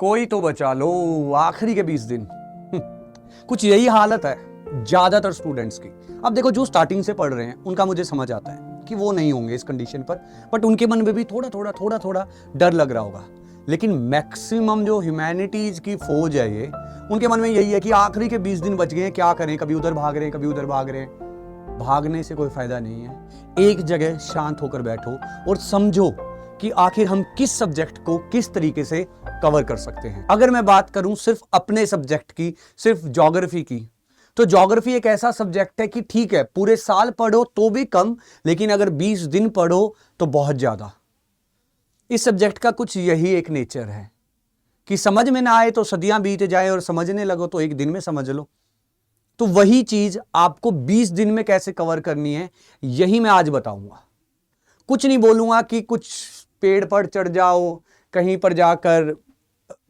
कोई तो बचा लो, आखिरी के 20 दिन। कुछ यही हालत है ज्यादातर स्टूडेंट्स की। अब देखो, जो स्टार्टिंग से पढ़ रहे हैं उनका मुझे समझ आता है कि वो नहीं होंगे इस कंडीशन पर, बट उनके मन में भी थोड़ा थोड़ा डर लग रहा होगा। लेकिन मैक्सिमम जो ह्यूमैनिटीज की फौज है ये, उनके मन में यही है कि आखिरी के 20 दिन बच गए हैं, क्या करें, कभी उधर भाग रहे हैं, कभी उधर भाग रहे हैं। भागने से कोई फायदा नहीं है। एक जगह शांत होकर बैठो और समझो कि आखिर हम किस सब्जेक्ट को किस तरीके से कवर कर सकते हैं। अगर मैं बात करूं सिर्फ अपने सब्जेक्ट की, सिर्फ ज्योग्राफी की, तो ज्योग्राफी एक ऐसा सब्जेक्ट है कि ठीक है, पूरे साल पढ़ो तो भी कम, लेकिन अगर 20 दिन पढ़ो तो बहुत ज्यादा। इस सब्जेक्ट का कुछ यही एक नेचर है कि समझ में ना आए तो सदियां बीत जाए और समझने लगो तो एक दिन में समझ लो। तो वही चीज आपको 20 दिन में कैसे कवर करनी है, यही मैं आज बताऊंगा। कुछ नहीं बोलूंगा कि कुछ पेड़ पर चढ़ जाओ, कहीं पर जाकर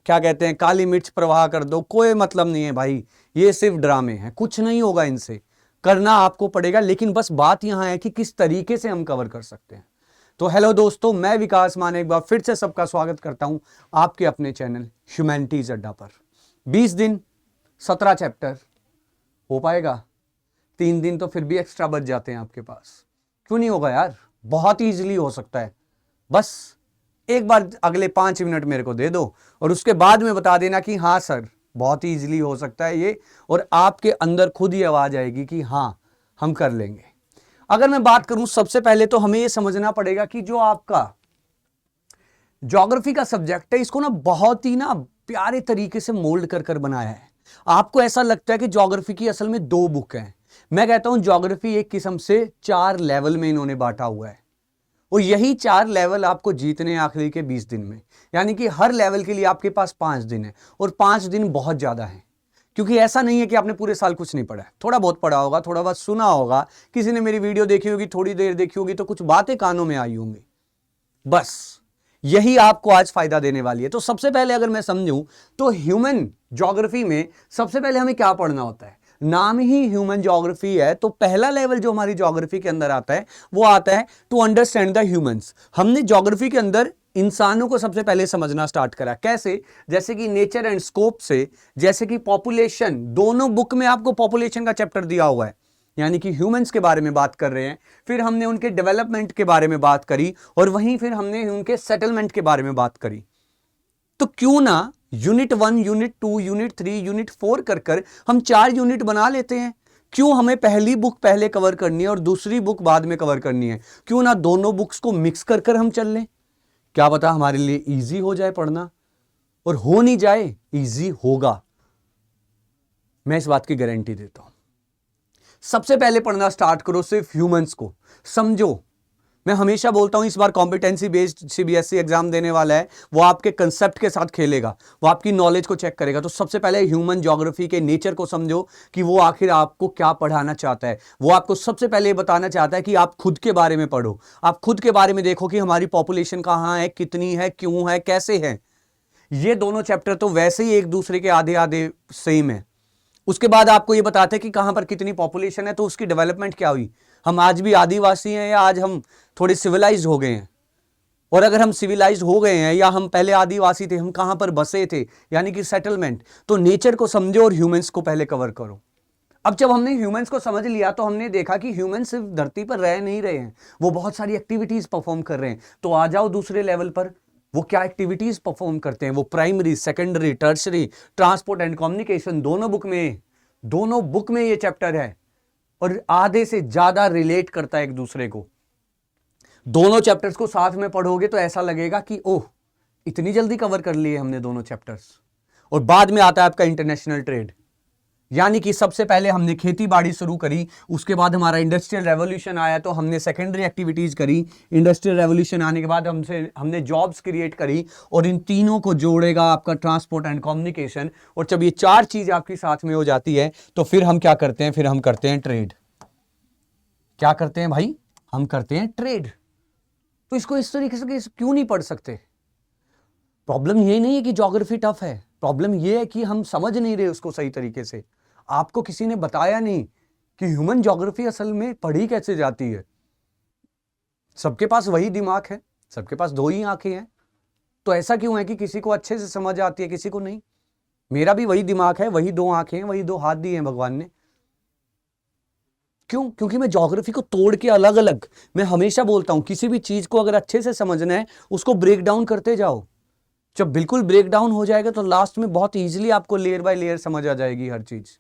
क्या कहते हैं काली मिर्च प्रवाह कर दो, कोई मतलब नहीं है भाई। ये सिर्फ ड्रामे हैं, कुछ नहीं होगा इनसे। करना आपको पड़ेगा, लेकिन बस बात यहां है कि किस तरीके से हम कवर कर सकते हैं। तो हेलो दोस्तों, मैं विकास मान एक बार फिर से सबका स्वागत करता हूं आपके अपने चैनल ह्यूमैनिटीज अड्डा पर। 20 दिन 17 चैप्टर हो पाएगा? 3 दिन तो फिर भी एक्स्ट्रा बच जाते हैं आपके पास। क्यों नहीं होगा यार? बहुत इजीली हो सकता है। बस एक बार अगले 5 मिनट मेरे को दे दो और उसके बाद में बता देना कि हाँ सर, बहुत ही इजीली हो सकता है ये, और आपके अंदर खुद ही आवाज आएगी कि हाँ हम कर लेंगे। अगर मैं बात करूं, सबसे पहले तो हमें यह समझना पड़ेगा कि जो आपका ज्योग्राफी का सब्जेक्ट है, इसको ना बहुत ही ना प्यारे तरीके से मोल्ड कर कर बनाया है। आपको ऐसा लगता है कि ज्योग्राफी की असल में 2 बुक हैं। मैं कहता हूं ज्योग्राफी एक किस्म से 4 लेवल में इन्होंने बांटा हुआ है, और यही 4 लेवल आपको जीतने हैं आखिरी के 20 दिन में। यानी कि हर लेवल के लिए आपके पास 5 दिन है, और 5 दिन बहुत ज्यादा है। क्योंकि ऐसा नहीं है कि आपने पूरे साल कुछ नहीं पढ़ा है, थोड़ा बहुत पढ़ा होगा, थोड़ा बहुत सुना होगा, किसी ने मेरी वीडियो देखी होगी, थोड़ी देर देखी होगी, तो कुछ बातें कानों में आई होंगी। बस यही आपको आज फायदा देने वाली है। तो सबसे पहले अगर मैं समझूं तो ह्यूमन ज्योग्राफी में सबसे पहले हमें क्या पढ़ना होता है? नाम ही ह्यूमन ज्योग्राफी है, तो पहला लेवल जो हमारी ज्योग्राफी के अंदर आता है वो आता है टू अंडरस्टैंड द ह्यूमंस। हमने ज्योग्राफी के अंदर इंसानों को सबसे पहले समझना स्टार्ट करा। कैसे? जैसे कि नेचर एंड स्कोप से, जैसे कि पॉपुलेशन। दोनों बुक में आपको पॉपुलेशन का चैप्टर दिया हुआ है, यानी कि ह्यूमंस के बारे में बात कर रहे हैं। फिर हमने उनके डेवलपमेंट के बारे में बात करी, और वहीं फिर हमने उनके सेटलमेंट के बारे में बात करी। तो क्यों ना यूनिट 1, यूनिट 2, यूनिट 3, यूनिट 4 कर कर हम 4 यूनिट बना लेते हैं। क्यों हमें पहली बुक पहले कवर करनी है और दूसरी बुक बाद में कवर करनी है? क्यों ना दोनों बुक्स को मिक्स कर कर हम चल लें? क्या पता हमारे लिए इजी हो जाए पढ़ना, और हो नहीं जाए इजी होगा, मैं इस बात की गारंटी देता हूं। सबसे पहले पढ़ना स्टार्ट करो सिर्फ ह्यूमंस को, समझो। मैं हमेशा बोलता हूं, इस बार कॉम्पिटेंसी बेस्ड सीबीएसई एग्जाम देने वाला है, वो आपके कंसेप्ट के साथ खेलेगा, वो आपकी नॉलेज को चेक करेगा। तो सबसे पहले ह्यूमन ज्योग्राफी के नेचर को समझो कि वो आखिर आपको क्या पढ़ाना चाहता है। वो आपको सबसे पहले बताना चाहता है कि आप खुद के बारे में पढ़ो, आप खुद के बारे में देखो कि हमारी पॉपुलेशन कहां है, कितनी है, क्यों है, कैसे है। ये दोनों चैप्टर तो वैसे ही एक दूसरे के आधे आधे सेम है। उसके बाद आपको ये बताते हैं कि कहां पर कितनी पॉपुलेशन है, तो उसकी डेवलपमेंट क्या हुई। हम आज भी आदिवासी हैं या आज हम थोड़े सिविलाइज हो गए हैं? और अगर हम सिविलाइज हो गए हैं या हम पहले आदिवासी थे, हम कहां पर बसे थे, यानी कि सेटलमेंट। तो नेचर को समझो और ह्यूमंस को पहले कवर करो। अब जब हमने ह्यूमंस को समझ लिया तो हमने देखा कि ह्यूमंस सिर्फ धरती पर रह नहीं रहे हैं, वो बहुत सारी एक्टिविटीज परफॉर्म कर रहे हैं। तो आ जाओ दूसरे लेवल पर, वो क्या एक्टिविटीज परफॉर्म करते हैं। वो primary, secondary, tertiary, transport and communication, दोनों बुक में ये चैप्टर है, और आधे से ज्यादा रिलेट करता है एक दूसरे को। दोनों चैप्टर्स को साथ में पढ़ोगे तो ऐसा लगेगा कि ओह, इतनी जल्दी कवर कर लिए हमने दोनों चैप्टर्स। और बाद में आता है आपका इंटरनेशनल ट्रेड, यानी कि सबसे पहले हमने खेती बाड़ी शुरू करी, उसके बाद हमारा इंडस्ट्रियल रेवोल्यूशन आया तो हमने सेकेंडरी एक्टिविटीज करी। इंडस्ट्रियल रेवोल्यूशन आने के बाद हमने जॉब्स क्रिएट करी, और इन तीनों को जोड़ेगा आपका ट्रांसपोर्ट एंड कम्युनिकेशन। और जब ये 4 चीज आपकी साथ में हो जाती है तो फिर हम क्या करते हैं? फिर हम करते हैं ट्रेड। क्या करते हैं भाई? हम करते हैं ट्रेड। तो इसको इस तरीके से क्यों नहीं पढ़ सकते? प्रॉब्लम ये नहीं है कि ज्योग्राफी टफ है, प्रॉब्लम ये है कि हम समझ नहीं रहे उसको सही तरीके से। आपको किसी ने बताया नहीं कि ह्यूमन ज्योग्राफी असल में पढ़ी कैसे जाती है। सबके पास वही दिमाग है, सबके पास 2 ही आंखें हैं, तो ऐसा क्यों है कि किसी को अच्छे से समझ आती है, किसी को नहीं? मेरा भी वही दिमाग है, वही 2 आंखें हैं, वही 2 हाथ दिए हैं भगवान ने। क्यों? क्योंकि मैं ज्योग्राफी को तोड़ के अलग अलग, मैं हमेशा बोलता हूं किसी भी चीज को अगर अच्छे से समझना है उसको ब्रेक डाउन करते जाओ। जब बिल्कुल ब्रेक डाउन हो जाएगा तो लास्ट में बहुत इजीली आपको लेयर बाय लेयर समझ आ जाएगी हर चीज।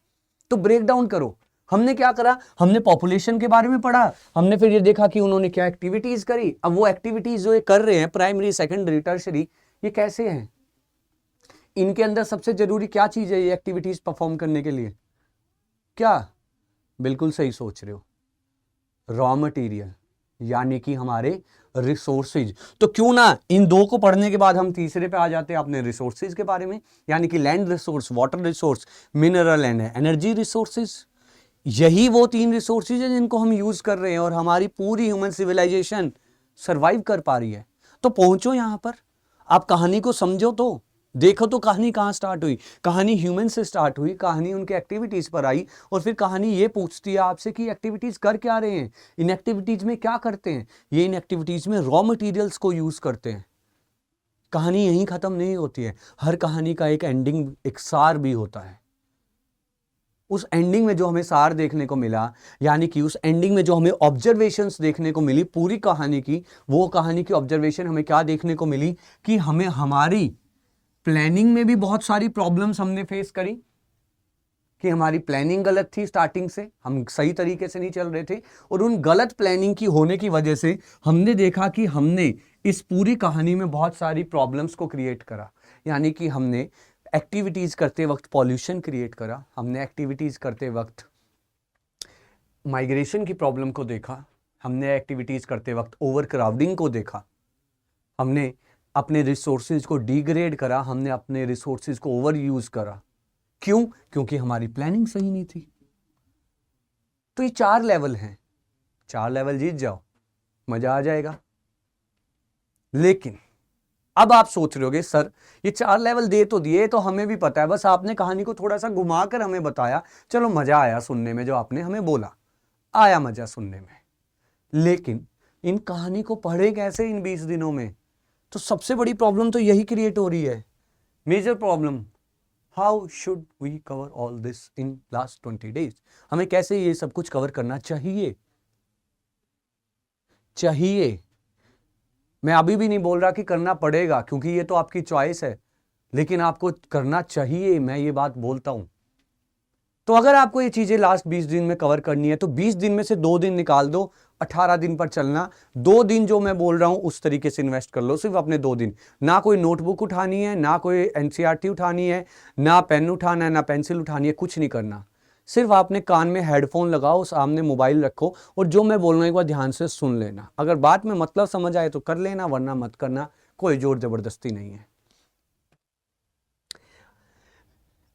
तो ब्रेक डाउन करो। हमने क्या करा, हमने पॉपुलेशन के बारे में पढ़ा, हमने फिर ये देखा कि उन्होंने क्या एक्टिविटीज करी। अब वो एक्टिविटीज जो ये कर रहे हैं प्राइमरी, सेकेंडरी, टर्शरी, ये कैसे हैं, इनके अंदर सबसे जरूरी क्या चीज है ये एक्टिविटीज परफॉर्म करने के लिए? क्या? बिल्कुल सही सोच रहे हो, रॉ मटेरियल, यानी कि हमारे रिसोर्सेज। तो क्यों ना इन 2 को पढ़ने के बाद हम तीसरे पे आ जाते हैं अपने रिसोर्सेज के बारे में, यानी कि land resource, water resource, mineral and energy resources. यही वो 3 रिसोर्सेज हैं जिनको हम यूज कर रहे हैं और हमारी पूरी ह्यूमन सिविलाइजेशन सरवाइव कर पा रही है। तो पहुंचो यहां पर, आप कहानी को समझो, तो देखो तो कहानी कहां स्टार्ट हुई। कहानी ह्यूमन से स्टार्ट हुई, कहानी उनके एक्टिविटीज पर आई और फिर कहानी ये पूछती है आपसे कि एक्टिविटीज कर क्या रहे हैं, इन एक्टिविटीज में क्या करते हैं। ये इन एक्टिविटीज में रॉ मटेरियल्स को यूज करते हैं। कहानी यहीं खत्म नहीं होती है, हर कहानी का एक एंडिंग, एक सार भी होता है। उस एंडिंग में जो हमें सार देखने को मिला, यानी कि उस एंडिंग में जो हमें ऑब्जर्वेशंस देखने को मिली पूरी कहानी की, वो कहानी की ऑब्जर्वेशन हमें क्या देखने को मिली कि हमें हमारी प्लानिंग में भी बहुत सारी प्रॉब्लम्स हमने फेस करी, कि हमारी प्लानिंग गलत थी, स्टार्टिंग से हम सही तरीके से नहीं चल रहे थे और उन गलत प्लानिंग की होने की वजह से हमने देखा कि हमने इस पूरी कहानी में बहुत सारी प्रॉब्लम्स को क्रिएट करा। यानी कि हमने एक्टिविटीज करते वक्त पॉल्यूशन क्रिएट करा, हमने एक्टिविटीज करते वक्त माइग्रेशन की प्रॉब्लम को देखा, हमने एक्टिविटीज करते वक्त ओवर क्राउडिंग को देखा, हमने अपने रिसोर्सेज को डिग्रेड करा, हमने अपने रिसोर्सेज को ओवर यूज करा। क्यों? क्योंकि हमारी प्लानिंग सही नहीं थी। तो ये 4 लेवल हैं, 4 लेवल जीत जाओ, मजा आ जाएगा। लेकिन अब आप सोच रहे होगे सर ये 4 लेवल दे तो दिए, तो हमें भी पता है, बस आपने कहानी को थोड़ा सा घुमाकर हमें बताया, चलो मजा आया सुनने में, जो आपने हमें बोला आया मजा सुनने में। लेकिन इन कहानी को पढ़े कैसे इन 20 दिनों में? तो सबसे बड़ी प्रॉब्लम तो यही क्रिएट हो रही है, major problem. How should we cover all this in last 20 days? हमें कैसे ये सब कुछ कवर करना चाहिए? मैं अभी भी नहीं बोल रहा कि करना पड़ेगा, क्योंकि ये तो आपकी चॉइस है, लेकिन आपको करना चाहिए, मैं ये बात बोलता हूं। तो अगर आपको ये चीजें लास्ट 20 दिन में कवर करनी है तो 20 दिन में से 2 दिन निकाल दो, 18 दिन पर चलना। 2 दिन जो मैं बोल रहा हूं उस तरीके से इन्वेस्ट कर लो, सिर्फ अपने 2 दिन। ना कोई नोटबुक उठानी है, ना कोई एनसीईआरटी उठानी है, ना पेन उठाना है, ना पेंसिल उठानी है, कुछ नहीं करना। सिर्फ आपने कान में हेडफोन लगाओ, सामने मोबाइल रखो और जो मैं बोल रहा हूं एक बार ध्यान से सुन लेना। अगर बात में मतलब समझ आए तो कर लेना, वरना मत करना, कोई जोर जबरदस्ती नहीं है।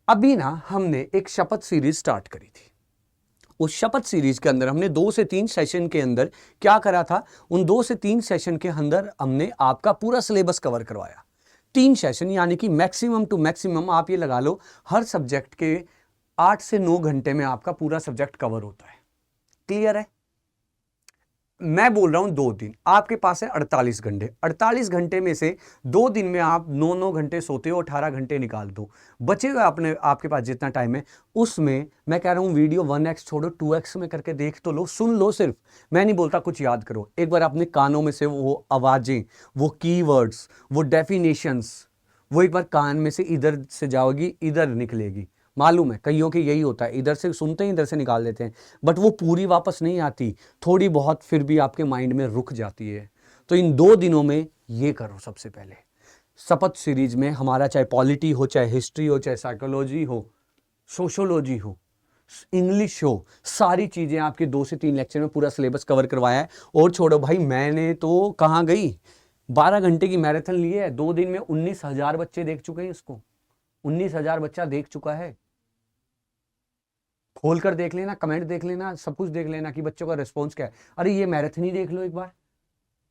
अभी ना हमने एक शपथ सीरीज स्टार्ट करी थी। उस शपथ सीरीज के अंदर हमने 2 से 3 सेशन के अंदर क्या करा था, उन 2 से 3 सेशन के अंदर हमने आपका पूरा सिलेबस कवर करवाया। 3 सेशन, यानी कि मैक्सिमम टू मैक्सिमम आप ये लगा लो हर सब्जेक्ट के 8 से 9 घंटे में आपका पूरा सब्जेक्ट कवर होता है। क्लियर है? मैं बोल रहा हूं 2 दिन, आपके पास है 48 घंटे। 48 घंटे में से 2 दिन में आप 9-9 घंटे सोते हो, 18 घंटे निकाल दो। बचे हुए आपके पास जितना टाइम है उसमें मैं कह रहा हूं वीडियो 1x छोड़ो 2x में करके देख तो लो, सुन लो। सिर्फ मैं नहीं बोलता कुछ याद करो, एक बार अपने कानों में से वो आवाजें, वो कीवर्ड्स, वो डेफिनेशंस, वो एक बार कान में से इधर से जाओगी इधर निकलेगी। मालूम है कईयों के यही होता है, इधर से सुनते हैं इधर से निकाल देते हैं, बट वो पूरी वापस नहीं आती, थोड़ी बहुत फिर भी आपके माइंड में रुक जाती है। तो इन 2 दिनों में ये करो। सबसे पहले शपथ सीरीज में हमारा चाहे पॉलिटी हो, चाहे हिस्ट्री हो, चाहे साइकोलॉजी हो, सोशोलॉजी हो, इंग्लिश हो, सारी चीजें आपके 2 से 3 लेक्चर में पूरा सिलेबस कवर करवाया है। और छोड़ो भाई, मैंने तो कहाँ गई, 12 घंटे की मैराथन ली है। 2 दिन में 19,000 बच्चे देख चुके हैं इसको, 19,000 बच्चा देख चुका है। खोल कर देख लेना, कमेंट देख लेना, सब कुछ देख लेना कि बच्चों का रिस्पॉन्स क्या है। अरे ये मैराथन ही देख लो एक बार।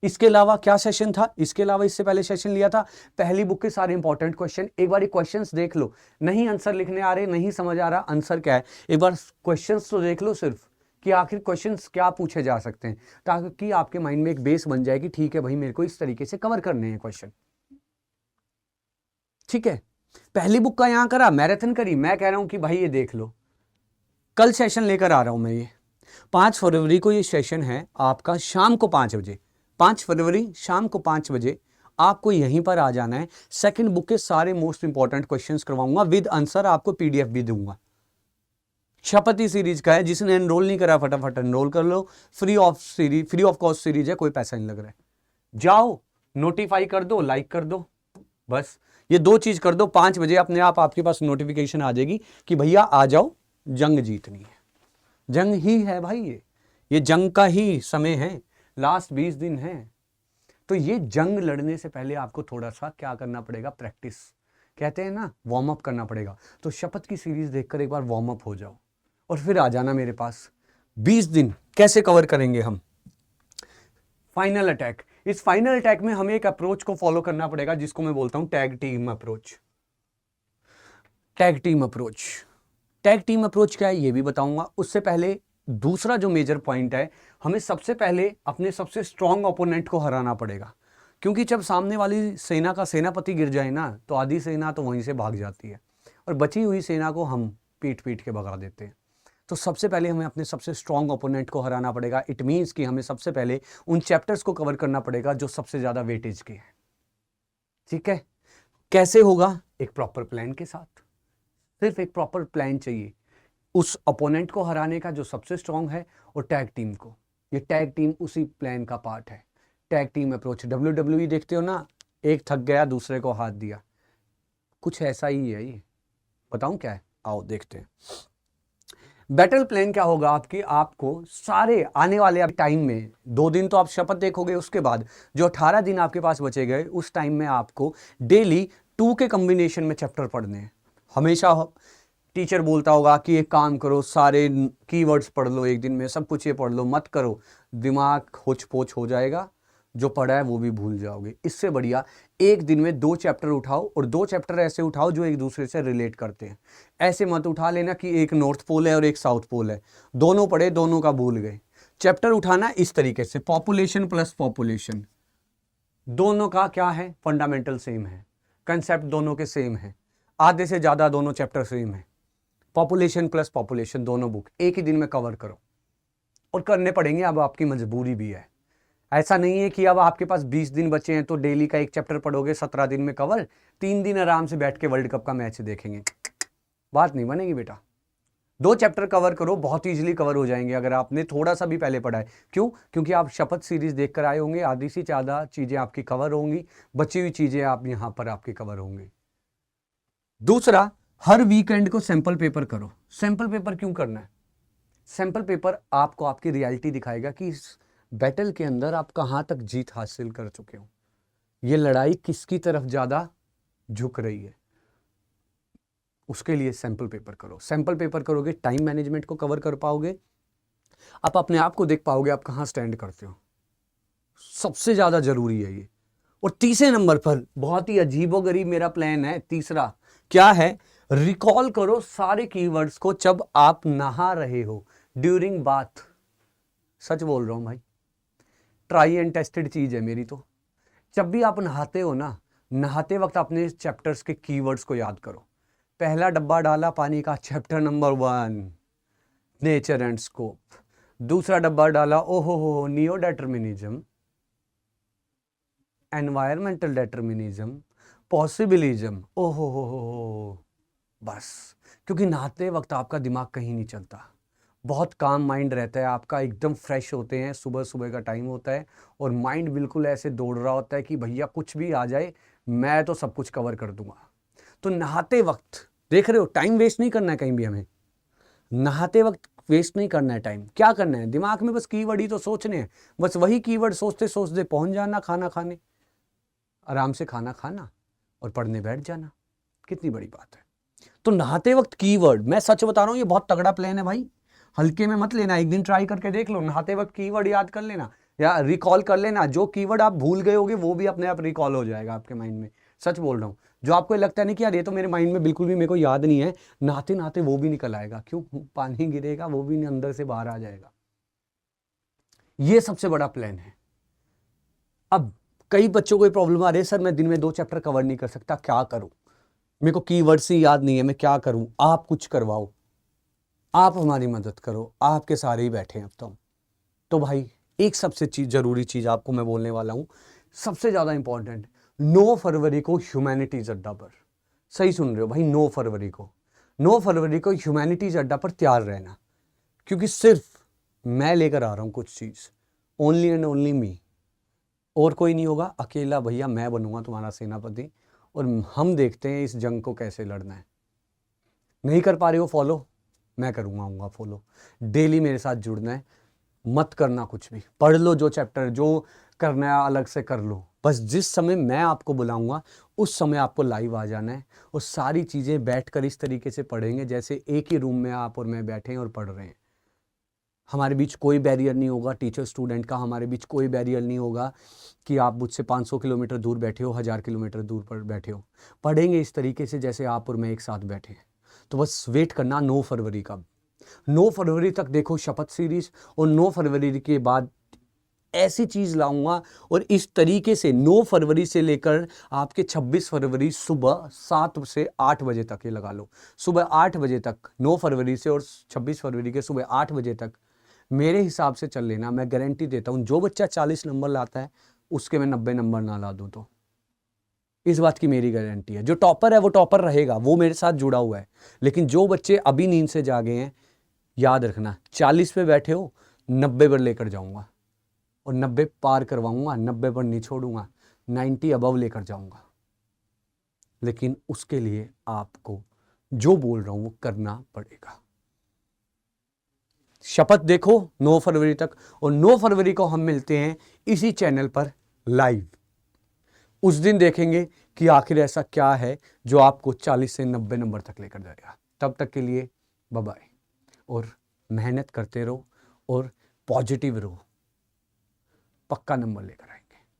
इसके अलावा क्या सेशन था, इसके अलावा इससे पहले सेशन लिया था, पहली बुक के सारे इंपॉर्टेंट क्वेश्चन। एक बार ये क्वेश्चंस देख लो, नहीं आंसर लिखने आ रहे, नहीं समझ आ रहा आंसर क्या है, एक बार क्वेश्चंस तो देख लो सिर्फ, कि आखिर क्वेश्चंस क्या पूछे जा सकते हैं, ताकि आपके माइंड में एक बेस बन जाए कि ठीक है भाई मेरे को इस तरीके से कवर करने हैं क्वेश्चन। ठीक है, पहली बुक का यहां करा, मैराथन करी। मैं कह रहा हूं कि भाई ये देख लो, कल सेशन लेकर आ रहा हूं मैं। ये 5 फरवरी को ये सेशन है आपका शाम को 5 बजे। 5 फरवरी शाम को 5 बजे आपको यहीं पर आ जाना है। सेकंड बुक के सारे मोस्ट इंपॉर्टेंट क्वेश्चंस करवाऊंगा विद आंसर, आपको पीडीएफ भी दूंगा। शपथ सीरीज का है, जिसने एनरोल नहीं करा फटाफट एनरोल कर लो। फ्री ऑफ कॉस्ट सीरीज है, कोई पैसा नहीं लग रहा है। जाओ नोटिफाई कर दो, लाइक कर दो, बस ये 2 चीज कर दो। 5 बजे अपने आप आपके पास नोटिफिकेशन आ जाएगी कि भैया आ जाओ, जंग जीतनी है। जंग ही है भाई, ये जंग का ही समय है, लास्ट 20 दिन है। तो ये जंग लड़ने से पहले आपको थोड़ा सा क्या करना पड़ेगा, प्रैक्टिस, कहते हैं ना वार्म अप करना पड़ेगा। तो शपथ की सीरीज देखकर एक बार वार्म अप हो जाओ और फिर आ जाना मेरे पास। 20 दिन कैसे कवर करेंगे हम? Final attack. इस फाइनल अटैक में हमें एक अप्रोच को फॉलो करना पड़ेगा जिसको मैं बोलता हूं tag team approach. Tag team approach, tag team approach क्या है ये भी बताऊंगा। उससे पहले दूसरा जो मेजर पॉइंट है, हमें सबसे पहले अपने सबसे स्ट्रॉन्ग ओपोनेंट को हराना पड़ेगा। क्योंकि जब सामने वाली सेना का सेनापति गिर जाए ना, तो आधी सेना तो वहीं से भाग जाती है और बची हुई सेना को हम पीट पीट के भगा देते हैं। तो सबसे पहले हमें अपने सबसे स्ट्रॉन्ग ओपोनेंट को हराना पड़ेगा। इट मीन्स कि हमें सबसे पहले उन चैप्टर्स को कवर करना पड़ेगा जो सबसे ज्यादा वेटेज के हैं। ठीक है, कैसे होगा? एक प्रॉपर प्लान के साथ। सिर्फ एक प्रॉपर प्लान चाहिए उस ओपोनेंट को हराने का जो सबसे स्ट्रॉन्ग है, और टैग टीम को। ये टैग टीम उसी प्लान का पार्ट है। टैग टीम अप्रोच, WWE देखते हो ना, एक थक गया दूसरे को हाथ दिया, कुछ ऐसा ही है ये। बताऊं क्या है? आओ देखते हैं। बैटल प्लान क्या होगा आपकी, आपको सारे आने वाले टाइम में 2 दिन तो आप शपथ देखोगे, उसके बाद जो 18 दिन आपके पास बचे गए, उस टाइम में आपको डेली 2 के कॉम्बिनेशन में चैप्टर पढ़ने हैं। हमेशा टीचर बोलता होगा कि एक काम करो, सारे कीवर्ड्स पढ़ लो एक दिन में, सब कुछ ये पढ़ लो, मत करो, दिमाग होच पोच हो जाएगा, जो पढ़ा है वो भी भूल जाओगे। इससे बढ़िया एक दिन में 2 चैप्टर उठाओ, और 2 चैप्टर ऐसे उठाओ जो एक दूसरे से रिलेट करते हैं। ऐसे मत उठा लेना कि एक नॉर्थ पोल है और एक साउथ पोल है, दोनों पढ़े दोनों का भूल गए। चैप्टर उठाना इस तरीके से, पॉपुलेशन प्लस पॉपुलेशन, दोनों का क्या है, फंडामेंटल सेम है, कंसेप्ट दोनों के सेम है, आधे से ज्यादा दोनों चैप्टर सेम है। पॉपुलेशन प्लस पॉपुलेशन दोनों बुक एक ही दिन में कवर करो, और करने पड़ेंगे, अब आपकी मजबूरी भी है। ऐसा नहीं है कि अब आपके पास 20 दिन बचे हैं तो डेली का एक चैप्टर पढ़ोगे, 17 दिन में कवर, 3 दिन आराम से बैठ के वर्ल्ड कप का मैच देखेंगे, बात नहीं बनेगी बेटा। 2 चैप्टर कवर करो, बहुत इजीली कवर हो जाएंगे अगर आपने थोड़ा सा भी पहले पढ़ा है। क्यों? क्योंकि आप शपथ सीरीज देख कर आए होंगे, आधी से ज्यादा चीजें आपकी कवर होंगी, बची हुई चीजें आप यहां पर आपकी कवर होंगी। दूसरा, हर वीकेंड को सैंपल पेपर करो। सैंपल पेपर क्यों करना है? सैंपल पेपर आपको आपकी रियलिटी दिखाएगा कि इस बैटल के अंदर आप कहां तक जीत हासिल कर चुके हो, ये लड़ाई किसकी तरफ ज्यादा झुक रही है, उसके लिए सैंपल पेपर करो। सैंपल पेपर करोगे, टाइम मैनेजमेंट को कवर कर पाओगे, आप अपने आप को देख पाओगे आप कहां स्टैंड करते हो, सबसे ज्यादा जरूरी है ये। और तीसरे नंबर पर बहुत ही अजीबोगरीब मेरा प्लान है, तीसरा क्या है, रिकॉल करो सारे कीवर्ड्स को जब आप नहा रहे हो, ड्यूरिंग बाथ। सच बोल रहा हूं भाई, ट्राई एंड टेस्टेड चीज है मेरी तो। जब भी आप नहाते हो ना, नहाते वक्त अपने चैप्टर्स के कीवर्ड्स को याद करो। पहला डब्बा डाला पानी का, chapter number 1 nature and scope. दूसरा डब्बा डाला, ओहो हो, नियो डेटर्मिनिज्म, एनवायरमेंटल डेटर्मिनिज्म, पॉसिबिलिज्म, ओहो हो, बस। क्योंकि नहाते वक्त आपका दिमाग कहीं नहीं चलता, बहुत काम माइंड रहता है आपका, एकदम फ्रेश होते हैं, सुबह सुबह का टाइम होता है और माइंड बिल्कुल ऐसे दौड़ रहा होता है कि भैया कुछ भी आ जाए मैं तो सब कुछ कवर कर दूंगा। तो नहाते वक्त देख रहे हो, टाइम वेस्ट नहीं करना है कहीं भी, हमें नहाते वक्त वेस्ट नहीं करना है टाइम। क्या करना है, दिमाग में बस कीवर्ड ही तो सोचने हैं, बस वही कीवर्ड सोचते सोचते पहुंच जाना खाना खाने, आराम से खाना खाना और पढ़ने बैठ जाना, कितनी बड़ी बात है। तो नहाते वक्त कीवर्ड, मैं सच बता रहा हूं ये बहुत तगड़ा प्लान है भाई, हल्के में मत लेना, एक दिन ट्राई करके देख लो, नहाते वक्त कीवर्ड याद कर लेना या रिकॉल कर लेना। जो कीवर्ड आप भूल गए होगे वो भी अपने आप रिकॉल हो जाएगा आपके माइंड में, सच बोल रहा हूं। जो आपको लगता है नहीं कि यार ये तो मेरे माइंड में बिल्कुल भी मेरे को याद नहीं है, नहाते नहाते वो भी निकल आएगा। क्यों? पानी गिरेगा, वो भी अंदर से बाहर आ जाएगा। ये सबसे बड़ा प्लान है। अब कई बच्चों को प्रॉब्लम आ रही है, सर मैं दिन में 2 चैप्टर कवर नहीं कर सकता, क्या करूं? मेरे को कीवर्ड से याद नहीं है, मैं क्या करूं, आप कुछ करवाओ, आप हमारी मदद करो, आपके सारे ही बैठे हैं अब तो भाई एक सबसे जरूरी चीज आपको मैं बोलने वाला हूं, सबसे ज्यादा इंपॉर्टेंट, 9 फरवरी को ह्यूमैनिटीज अड्डा पर, सही सुन रहे हो भाई, 9 फरवरी को ह्यूमैनिटीज अड्डा पर तैयार रहना, क्योंकि सिर्फ मैं लेकर आ रहा हूं कुछ चीज, ओनली एंड ओनली मी, और कोई नहीं होगा, अकेला भैया मैं बनूंगा तुम्हारा सेनापति, और हम देखते हैं इस जंग को कैसे लड़ना है। नहीं कर पा रहे हो फॉलो, मैं करूंगा फॉलो, डेली मेरे साथ जुड़ना है, मत करना कुछ भी, पढ़ लो जो चैप्टर जो करना है अलग से कर लो, बस जिस समय मैं आपको बुलाऊंगा उस समय आपको लाइव आ जाना है, और सारी चीज़ें बैठकर इस तरीके से पढ़ेंगे जैसे एक ही रूम में आप और मैं बैठे हैं और पढ़ रहे हैं। हमारे बीच कोई बैरियर नहीं होगा, टीचर स्टूडेंट का हमारे बीच कोई बैरियर नहीं होगा कि आप मुझसे 500 किलोमीटर दूर बैठे हो, 1000 किलोमीटर दूर पर बैठे हो, पढ़ेंगे इस तरीके से जैसे आप और मैं एक साथ बैठे हैं। तो बस वेट करना 9 फरवरी का, 9 फरवरी तक देखो शपथ सीरीज, और 9 फरवरी के बाद ऐसी चीज लाऊंगा, और इस तरीके से 9 फरवरी से लेकर आपके 26 फरवरी सुबह 7 से 8 बजे तक, ये लगा लो सुबह 8 बजे तक, 9 फरवरी से और 26 फरवरी के सुबह 8 बजे तक मेरे हिसाब से चल लेना। मैं गारंटी देता हूं जो बच्चा 40 नंबर लाता है उसके मैं 90 नंबर ना ला दूं, तो इस बात की मेरी गारंटी है। जो टॉपर है वो टॉपर रहेगा, वो मेरे साथ जुड़ा हुआ है, लेकिन जो बच्चे अभी नींद से जागे हैं, याद रखना 40 पे बैठे हो, 90 पर लेकर जाऊंगा, और 90 पार करवाऊंगा, 90 पर नहीं छोड़ूंगा, 90 अबव लेकर जाऊंगा। लेकिन उसके लिए आपको जो बोल रहा हूं वो करना पड़ेगा। शपथ देखो 9 फरवरी तक, और 9 फरवरी को हम मिलते हैं इसी चैनल पर लाइव। उस दिन देखेंगे कि आखिर ऐसा क्या है जो आपको 40 से 90 नंबर तक लेकर जाएगा। तब तक के लिए बाय बाय, और मेहनत करते रहो और पॉजिटिव रहो, पक्का नंबर लेकर आए।